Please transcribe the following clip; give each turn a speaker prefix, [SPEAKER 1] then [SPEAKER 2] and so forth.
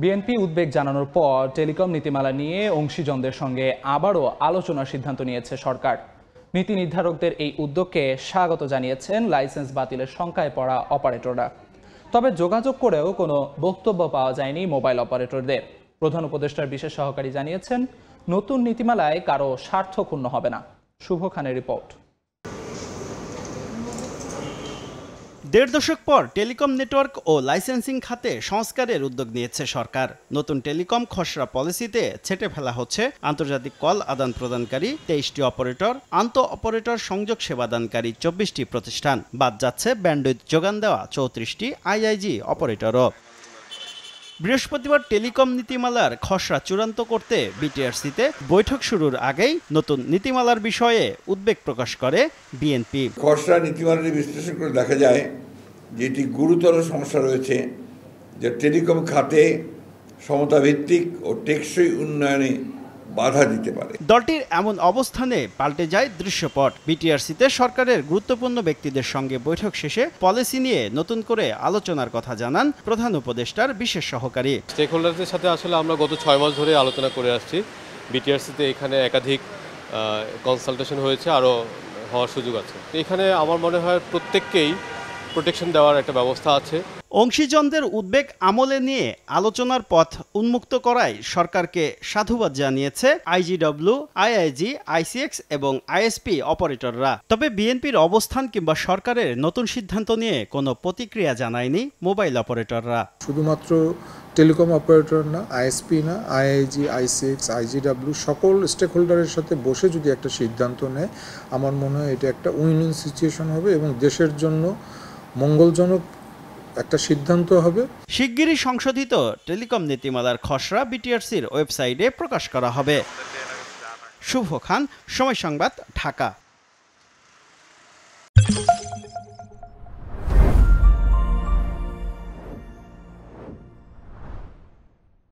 [SPEAKER 1] BNP উদ্বেগ জানানোর পর টেলিকম নীতিমালা নিয়ে অংশীজনদের সঙ্গে আবারও আলোচনার সিদ্ধান্ত নিয়েছে সরকার। নীতি নির্ধারকদের এই উদ্যোগকে স্বাগত জানিয়েছেন লাইসেন্স বাতিলের শঙ্কায় পড়া অপারেটররা। তবে যোগাযোগ করেও কোনো বক্তব্য পাওয়া যায়নি মোবাইল অপারেটরদের। প্রধান উপদেষ্টার বিশেষ সহকারী জানিয়েছেন, নতুন নীতিমালায় কারো স্বার্থ ক্ষুণ্ণ হবে না। শুভ খানের রিপোর্ট।
[SPEAKER 2] দেড় দশক পর টেলিকম নেটওয়ার্ক ও লাইসেন্সিং খাতে সংস্কারের উদ্যোগ নিয়েছে সরকার। নতুন টেলিকম খসড়া পলিসিতে ছেঁটে ফেলা হচ্ছে আন্তর্জাতিক কল আদান প্রদানকারী 23টি অপারেটর, আন্তঃ অপারেটর সংযোগ সেবাদানকারী 24টি প্রতিষ্ঠান, বাদ যাচ্ছে ব্যান্ডউইথ যোগান দেওয়া 34টি আইআইজি অপারেটরও। বৃহস্পতিবার টেলিকম নীতিমালার খসড়া চূড়ান্ত করতে বিটিআরসিতে বৈঠক শুরুর আগেই নতুন নীতিমালার বিষয়ে উদ্বেগ প্রকাশ করে বিএনপি।
[SPEAKER 3] খসড়া নীতিমালাটি বিশ্লেষণ করে দেখা যায় যে এটি গুরুতর সমস্যা রয়েছে, যে টেলিকম খাতে সমতাভিত্তিক ও টেকসই উন্নয়নে বাধা দিতে পারে।
[SPEAKER 2] দলটির এমন অবস্থানে পাল্টে যায় দৃশ্যপট। বিটিআরসিতে সরকারের গুরুত্বপূর্ণ ব্যক্তিদের সঙ্গে বৈঠক শেষে পলিসি নিয়ে নতুন করে আলোচনার কথা জানান প্রধান উপদেষ্টার বিশেষ সহকারী।
[SPEAKER 4] স্টেক হোল্ডারদের সাথে আসলে আমরা গত 6 মাস ধরে আলোচনা করে আসছি। বিটিআরসিতে এখানে একাধিক কনসালটেশন হয়েছে, আরও হওয়ার সুযোগ আছে। এখানে আমার মনে হয় প্রত্যেককেই প্রোটেকশন দেওয়ার একটা ব্যবস্থা আছে।
[SPEAKER 2] অংশীজনদের উদ্বেগ আমলে নিয়ে আলোচনার পথ উন্মুক্ত করায় সরকারকে সাধুবাদ জানিয়েছে আইজিডব্লিউ, আইআইজি, আইসিএক্স এবং আইএসপি অপারেটররা। তবে বিএনপির অবস্থান কিংবা সরকারের নতুন সিদ্ধান্ত নিয়ে কোনো প্রতিক্রিয়া জানায়নি মোবাইল অপারেটররা।
[SPEAKER 5] শুধুমাত্র টেলিকম অপারেটর না, আইএসপি না, আইআইজি, আইসিএক্স, আইজিডব্লিউ সকল স্টেক হোল্ডারের সাথে বসে যদি একটা সিদ্ধান্ত নেয়, আমার মনে হয় এটা একটা উইন উইন সিচুয়েশন হবে এবং দেশের জন্য মঙ্গলজনক একটা সিদ্ধান্ত হবে।
[SPEAKER 2] শিগগিরই সংশোধিত টেলিকম নীতিমালার খসড়া বিটিআরসির ওয়েবসাইটে প্রকাশ করা হবে। শুভ খান, সময় সংবাদ, ঢাকা।